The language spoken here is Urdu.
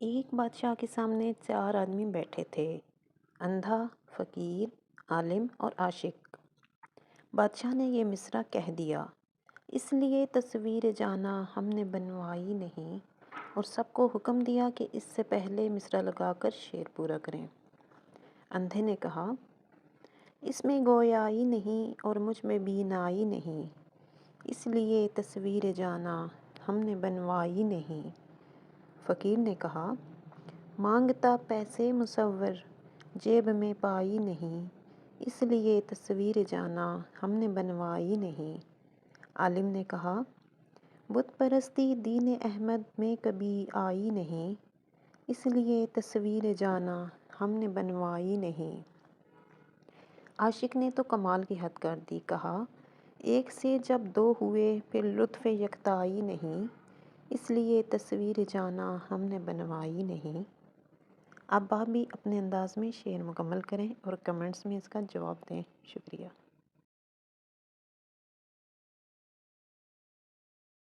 ایک بادشاہ کے سامنے 4 آدمی بیٹھے تھے، اندھا، فقیر، عالم اور عاشق۔ بادشاہ نے یہ مصرع کہہ دیا، اس لیے تصویر جانا ہم نے بنوائی نہیں، اور سب کو حکم دیا کہ اس سے پہلے مصرع لگا کر شعر پورا کریں۔ اندھے نے کہا، اس میں گویائی نہیں اور مجھ میں بینائی نہیں، اس لیے تصویر جانا ہم نے بنوائی نہیں۔ فقیر نے کہا، مانگتا پیسے مصور جیب میں پائی نہیں، اس لیے تصویر جانا ہم نے بنوائی نہیں۔ عالم نے کہا، بت پرستی دین احمد میں کبھی آئی نہیں، اس لیے تصویر جانا ہم نے بنوائی نہیں۔ عاشق نے تو کمال کی حد کر دی، کہا، ایک سے جب 2 ہوئے پھر لطف یکتائی نہیں، اس لیے تصویر جانا ہم نے بنوائی نہیں۔ اب آپ بھی اپنے انداز میں شعر مکمل کریں اور کمنٹس میں اس کا جواب دیں۔ شکریہ۔